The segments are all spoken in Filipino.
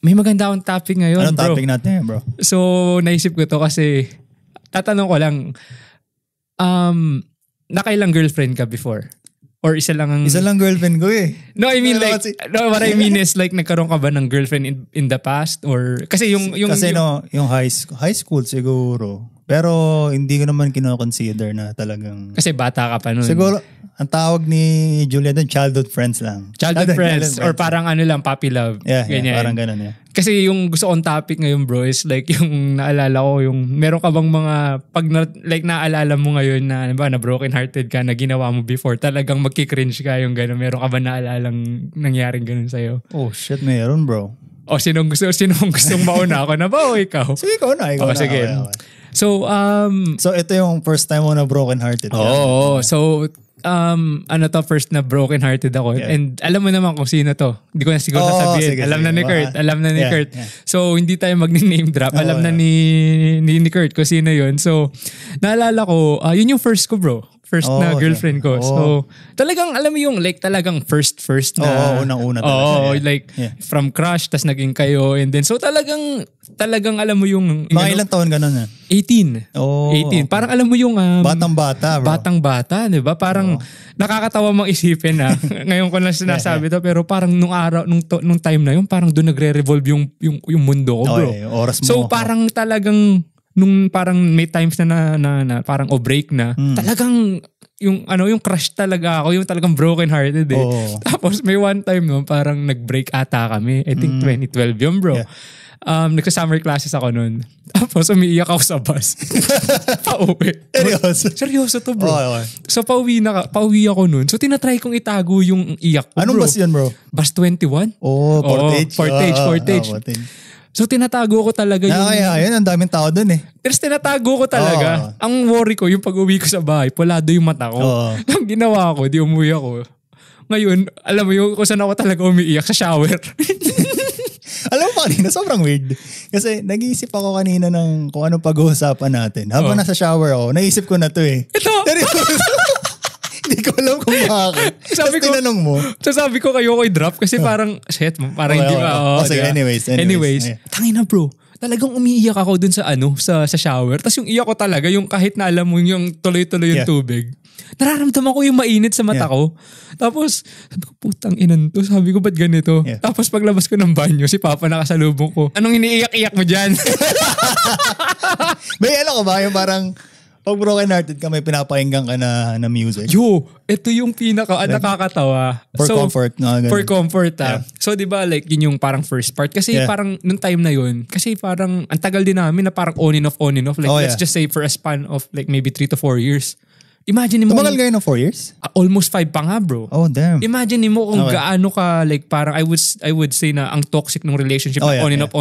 may maganda akong topic ngayon, Anong bro. topic natin, bro? So, naisip ko to kasi, tatanong ko lang, nakailang girlfriend ka before? Or isa lang ang... Isa lang girlfriend ko eh. No, I mean Ano like, kasi- no, what I mean is like, nagkaroon ka ba ng girlfriend in the past? Or, kasi yung Yung high school siguro. Pero hindi ko naman kino-consider na talagang... kasi bata ka pa nun. Siguro, ang tawag ni Julia doon, childhood friends lang. Childhood friends. Or parang ano lang, puppy love. Yeah, ganyan. parang ganun, yeah. Kasi yung gusto kong topic ngayon, bro, is like yung naalala ko, yung meron ka bang mga, like naalala mo ngayon na, ano ba, na broken hearted ka, na ginawa mo before, talagang magkikringe ka yung gano'n. Meron ka ba naalalang nangyaring gano'n sa'yo? Oh shit, meron bro. O sinong gustong mauna, ako na ba o ikaw? Sige, ikaw na. Sige. Okay. So, So ito yung first time mo na broken hearted. Oo. So, first na broken hearted ako. Yeah. And alam mo naman kung sino to. Hindi ko na siguro sasabihin. Sige, alam sige. na ni Kurt. Alam na ni Yeah, Kurt. yeah. So, hindi tayo mag-name drop. Alam na ni Kurt kung sino yun. So, naalala ko, yun yung first ko, bro. First na girlfriend ko. So, talagang alam mo yung like talagang first na. Unang-una talaga. Like from crush, tas naging kayo. And then, so talagang alam mo yung... Mga ilang taon ka nun? 18. Oh, 18. Parang alam mo yung... Batang-bata, bro. Batang-bata, di ba? Parang nakakatawa mang isipin na. Ngayon ko na sinasabi to, pero parang nung araw, nung time na yun, parang doon nagre-revolve yung mundo ko, bro. Oras mo. So parang talagang, nung parang may times na parang break na, talagang yung crush talaga ako, yung talagang broken hearted eh. Oh. Tapos may one time no, parang nag-break ata kami. I think 2012 yun, bro. Yeah. Nagsa-summer classes ako nun. Tapos umiiyak ako sa bus. Pauwi. Seryoso? Seryoso to, bro. Okay. So pauwi ako nun. So tinatry kong itago yung iyak ko, Anong bro. bus yun, bro? Bus 21. Oh, Portage. Portage. So tinatago ko talaga yung... Kaya yun, ang daming tao dun eh. Tapos tinatago ko talaga. Ang worry ko, yung pag-uwi ko sa bahay, pulado yung mata ko. Ang ginawa ko, di umuwi ako. Ngayon, alam mo yung kung saan ako talaga umiiyak sa shower. Alam mo kanina, sobrang weird. Kasi nag-iisip ako kanina ng kung anong pag-uusapan natin. Habang nasa shower ako, naisip ko na to eh. Ito! Hindi ko alam kung bakit. Sabi ko, tinanong mo. So sabi ko kayo ko i-drop kasi parang, parang hindi ba. Sige, anyways. Tangina bro, talagang umiiyak ako dun sa shower. Tapos yung iyak ko talaga, yung kahit na alam mo yung tuloy-tuloy yung tubig. Nararamdaman ko yung mainit sa mata ko. Tapos, sabi ko, putang inan to. Sabi ko, ba't ganito? Yeah. Tapos paglabas ko ng banyo, si Papa nakasalubong ko. Anong iniiyak-iyak mo dyan? May alam ko ba yung parang pag broken hearted ka, may pinapakinggan ka na music? Yo, ito yung nakakatawa. For comfort. For comfort So di ba like yun yung parang first part. Kasi parang nung time na yun, kasi parang ang tagal din namin na parang on and off. Like let's just say for a span of like maybe 3 to 4 years. Imagine mo. Tumagal kayo ng 4 years? Almost 5 pa nga, bro. Oh, damn. Imagine mo kung gaano ka, like parang I would say na ang toxic ng relationship on and off.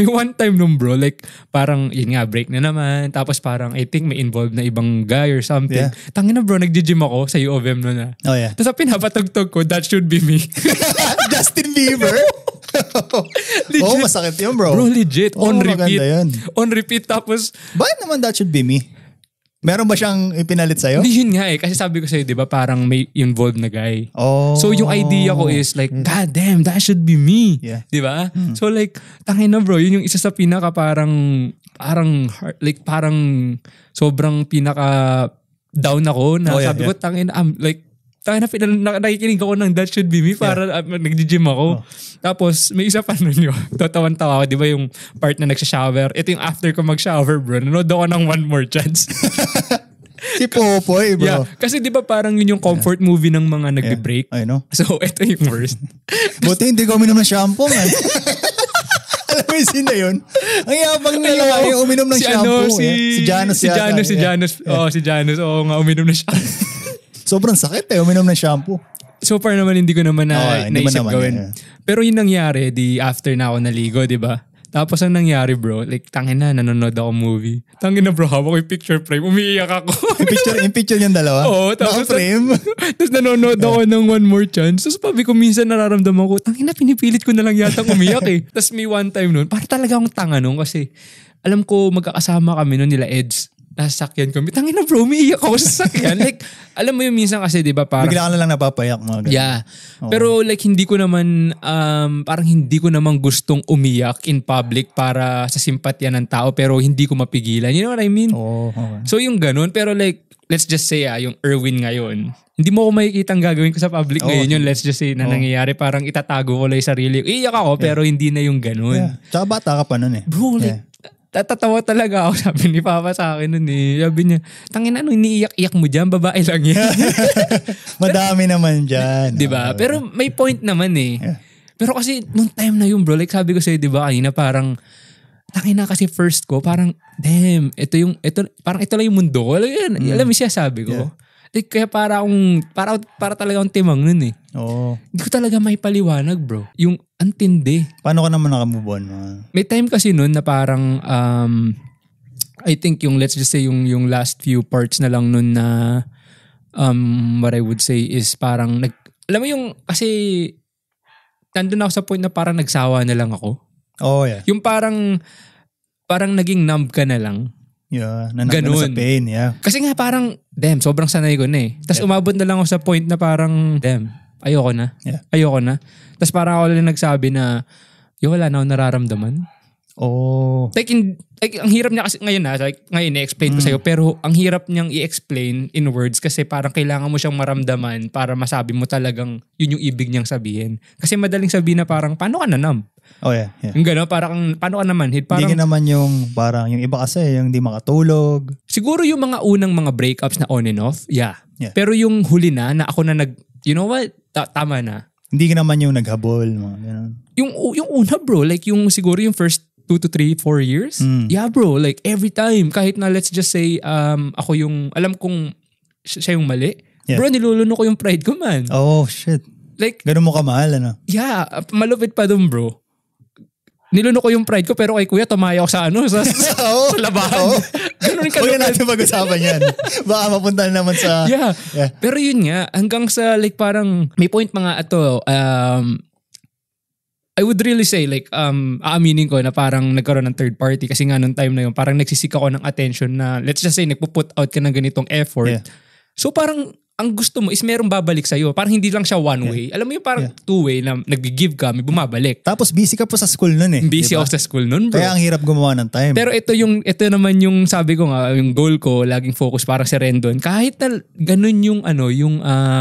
May one time nung bro, like parang yun nga, break na naman. Tapos parang I think may involved na ibang guy or something. Yeah. Tangina bro, nag-gym ako sa U of M noon na. Oh, yeah. Tapos pinapatugtog ko, that should be me. Justin Bieber? Legit. Masakit yun, bro. Bro, legit. On repeat. Yun. On repeat. Tapos, bakit naman that should be me? Meron ba siyang ipinalit sa'yo? hindi yun nga eh. Kasi sabi ko sa'yo, di ba, parang may involved na guy. Oh. So yung idea ko is like, God damn, that should be me. Yeah. Di ba? So like, tangina bro, yun yung isa sa pinaka parang sobrang pinaka down ako na sabi ko, tangina, nakikinig ako ng that should be me para nag-gym ako. Tapos may isa pa nun yun. Tatawan-tawa ako. Di ba yung part na nagsha-shower? Ito yung after ko mag-shower bro. Nanood ako ng One More Chance. Si Popoy bro. Yeah. Kasi di ba parang yun yung comfort movie ng mga nagbe-break? I know. So ito yung worst. Buti hindi ko uminom ng shampoo man. Alam mo yung scene na yun? Ang yabang nila yung uminom ng shampoo. Si Janus. Si Janus. Oo, si Janus. Oo nga, uminom na siya. Sobrang sakit uminom ng shampoo. So far naman hindi ko naman naisip gawin. Yeah. Pero yun nangyari, after na ako naligo, di ba? Tapos ang nangyari bro, like tangin na, nanonood ako movie. Tangin na bro, hawak ko yung picture frame, umiiyak ako. yung picture yung dalawa? Oo, tapos frame. Tapos nanonood ako ng One More Chance. Tapos pabi ko minsan nararamdaman ko, tangin na, pinipilit ko na lang yata umiyak eh. Tapos may one time noon, para talaga akong tanga noon kasi alam ko magkakasama kami noon nila Eds. nasa sakyan kami. Tangina bro, umiiyak ako sa sakyan. Like, alam mo yung minsan kasi, di ba, parang... Bigla ka na lang napapayak mga ganun. Yeah. Pero like, hindi ko naman, parang hindi ko naman gustong umiyak in public para sa simpatya ng tao, pero hindi ko mapigilan. You know what I mean? Okay. So yung ganun, pero like, let's just say yung Erwin ngayon, hindi mo ko makikita ang gagawin ko sa public ngayon yun. Let's just say na nangyayari, parang itatago ko lang yung sarili. Iiyak ako, pero hindi na yung ganun. Yeah. Tsaka bata ka pa nun eh. Bro, like, tatatawa talaga ako, sabi ni Papa sa akin nun eh. Sabi niya, tangina ano, iniiyak-iyak mo dyan, babae lang yan. Madami naman dyan. Diba? Pero may point naman eh. Yeah. Pero kasi, nung time na yun bro, like sabi ko sa'yo, diba kanina, parang, tangina kasi first ko, parang, damn, parang ito lang yung mundo ko. Alam mo siya, sabi ko. Yeah. Like, kaya para talaga akong timang nun eh. Hindi ko talaga may paliwanag bro. Yung antindi. Paano ka naman nakamove on? May time kasi nun na parang I think yung let's just say yung last few parts na lang nun na what I would say is parang alam mo yung kasi nandun ako sa point na parang nagsawa na lang ako. Yeah. Yung parang naging numb ka na lang. Yeah, nanagano sa pain, yeah. Kasi nga parang, damn, sobrang sanay ko na eh. Tapos umabot na lang ako sa point na parang, damn, ayoko na. Yeah. Ayoko na. Tapos parang ako lang nagsabi na, wala na ako nararamdaman. Like, ang hirap niya kasi ngayon ngayon i-explain ko sa'yo, pero ang hirap niyang i-explain in words kasi parang kailangan mo siyang maramdaman para masabi mo talagang yun yung ibig niyang sabihin. Kasi madaling sabihin na parang, paano ka nanam? Yeah. Yung gano'n, parang, paano ka naman? Parang, hindi naman yung, parang, yung iba kasi, yung di makatulog. Siguro yung mga unang mga breakups na on and off, yeah. Pero yung huli na ako na you know what? Tama na. Hindi ka naman yung naghabol, mga gano'n. Yung una bro, like yung siguro yung first 2 to 3, 4 years. Yeah bro, like every time, kahit na let's just say, ako yung, alam kong siya yung mali. Yeah. Bro, niluluno ko yung pride ko man. Shit. Like, ganun mo kamahal, ano? Yeah, malupit pa dun bro. Niluno ko yung pride ko pero kay kuya tumayo ako sa sa labahan. Ganun ka. Huwag natin pag-usapan yan. Baka mapunta na naman sa... Yeah. Pero yun nga, hanggang sa like parang may point mga ato, I would really say like, aaminin ko na parang nagkaroon ng third party kasi nga nung time na yun, parang nagsisik ako ng attention na let's just say nagpo-put out ka ng ganitong effort. Yeah. So parang ang gusto mo is merong babalik sa'yo. Parang hindi lang siya one way. Alam mo yung parang two way na nag-give ka, may bumabalik. Tapos busy ka pa sa school nun eh. Busy diba? Ako sa school nun bro. Kaya ang hirap gumawa ng time. Pero ito naman yung sabi ko nga, yung goal ko, laging focus parang si Rendon. Kahit na ganun yung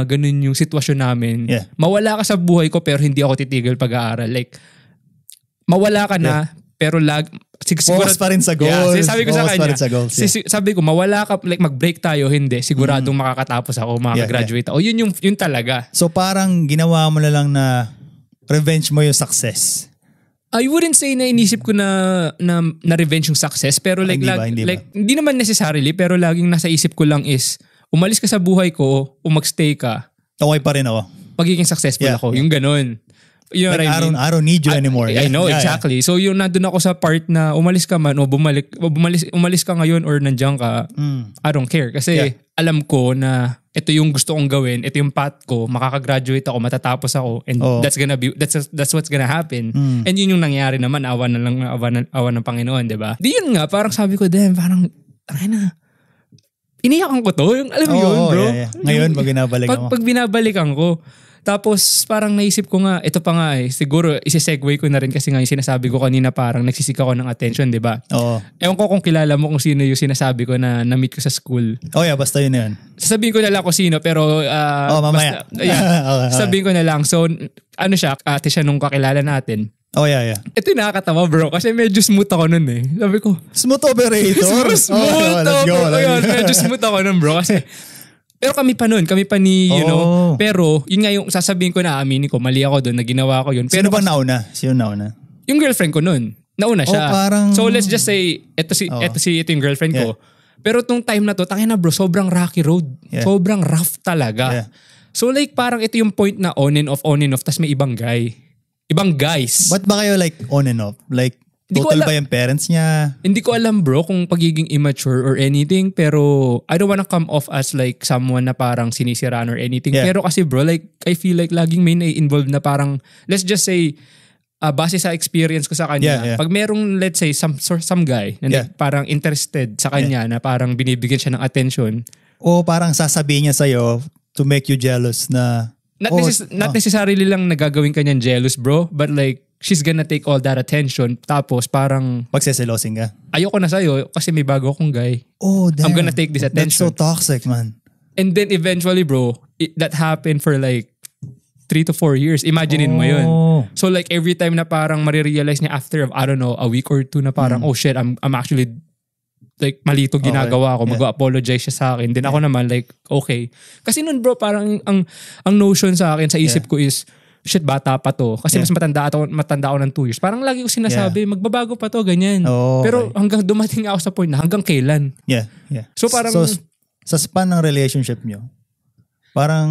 ganun yung sitwasyon namin. Yeah. Mawala ka sa buhay ko pero hindi ako titigil pag-aaral. Like, mawala ka na pero focus pa rin sa goals. Yeah, sabi ko sa kanya, sabi ko, mawala ka, like mag-break tayo, hindi. Siguradong makakatapos ako, makakagraduate ako. Yun talaga. So parang ginawa mo na lang na revenge mo yung success. I wouldn't say na inisip ko na revenge yung success, pero like, hindi naman necessarily, pero laging nasa isip ko lang is, umalis ka sa buhay ko, o magstay ka. Okay pa rin ako. Magiging successful ako. Yung ganun. You know like, I don't need you anymore. I know, exactly. So yung nandun ako sa part na umalis ka man o umalis ka ngayon or nandiyan ka, I don't care. Kasi alam ko na ito yung gusto kong gawin, ito yung path ko, makakagraduate ako, matatapos ako, and that's what's gonna happen. And yun yung nangyari naman, awa ng Panginoon, di ba? Di yun nga, parang sabi ko, parang, iniyakan ko to. Yung, alam mo yun, bro? Yeah. Ngayon, pag binabalikan ko. Tapos parang naisip ko nga, ito pa nga siguro isi-segue ko na rin kasi nga yung sinasabi ko kanina parang nagsisik ako ng attention, di ba? Oo. Ewan ko kung kilala mo kung sino yung sinasabi ko na na-meet ko sa school. Basta yun na yun. Sasabihin ko na lang kung sino pero... mamaya. Basta, okay. Sabihin ko na lang. So, ate siya nung kakilala natin. Yeah. Ito yung nakakatawa bro kasi medyo smooth ako nun eh. Sabi ko... Smooth operator? Smooth operator. Medyo smooth ako nun bro kasi... Pero kami pa ni, you know. Pero, yun nga yung sasabihin ko na aminin ko, mali ako doon, na ginawa ko yun. Pero sino ba nauna? Yung girlfriend ko noon. Nauna siya. Parang... So, let's just say, ito yung girlfriend ko. Pero tong time na to, tangina bro, sobrang rocky road. Yeah. Sobrang rough talaga. Yeah. So, like, parang ito yung point na on and off, tas may ibang guy. Ibang guys. Ba't ba kayo like on and off? Like, total ba yung parents niya? Hindi ko alam bro kung pagiging immature or anything, pero I don't wanna come off as like someone na parang sinisiraan or anything. Yeah. Pero kasi bro, like I feel like laging may na-involved na parang, let's just say, base sa experience ko sa kanya, pag merong let's say some guy na parang interested sa kanya na parang binibigyan siya ng attention. O parang sasabihin niya sa'yo to make you jealous na not necessarily lang nagagawin ka niyan jealous bro, but like she's gonna take all that attention tapos parang pagseselosin ka. Ayoko na sa'yo kasi may bago akong guy. Oh damn. I'm gonna take this attention. That's so toxic man. And then eventually bro, that happened for like 3 to 4 years. Imaginein mo yun. So like every time na parang marirealize niya after I don't know, a week or two na parang oh shit, I'm actually like mali to ginagawa ko. Mag-apologize siya sa akin. Then ako naman like okay. Kasi nun bro parang ang notion sa akin sa isip ko is shit bata pa to. Kasi mas matanda ako ng 2 years. Parang lagi ko sinasabi magbabago pa to ganyan. Pero hanggang dumating ako sa point na hanggang kailan. Yeah. So parang sa span ng relationship nyo, parang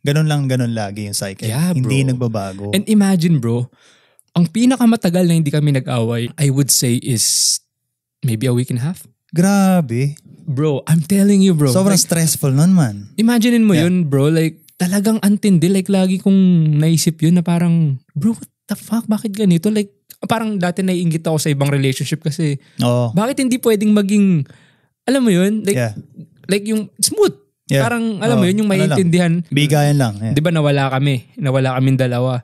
ganun lagi yung cycle. Yeah, hindi bro. nagbabago. And imagine bro, ang pinakamatagal na hindi kami nag-away, I would say is maybe a week and a half. Grabe. Bro, I'm telling you bro. Sobrang like, stressful nun man. Imaginein mo yun bro, like talagang antindi. Like lagi kong naisip yun na parang, bro what the fuck, bakit ganito? Like parang dati naiinggit ako sa ibang relationship kasi bakit hindi pwedeng maging, alam mo yun? Like yung smooth. Yeah. Parang alam mo yun, yung maiintindihan. Bigayan lang. Yeah. Di ba nawala kaming dalawa.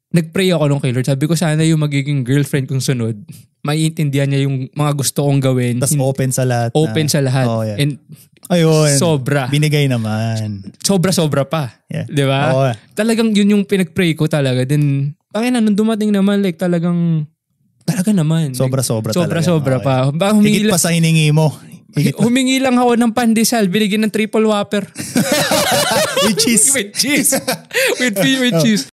Nag-pray ako nung kay Lord. Sabi ko sana yung magiging girlfriend kong sunod, maiintindihan niya yung mga gusto kong gawin. Tapos open sa lahat. And ayun. Sobra. Binigay naman. Sobra pa. Yeah. Di ba? Talagang yun yung pinag-pray ko talaga. Then, nung dumating naman, like talaga naman. Sobra-sobra talaga. Sobra-sobra pa. Higit pa sa hiningi mo. Humingi lang ako ng pandesal, binigyan ng triple whopper. With cheese. With cheese. With cheese.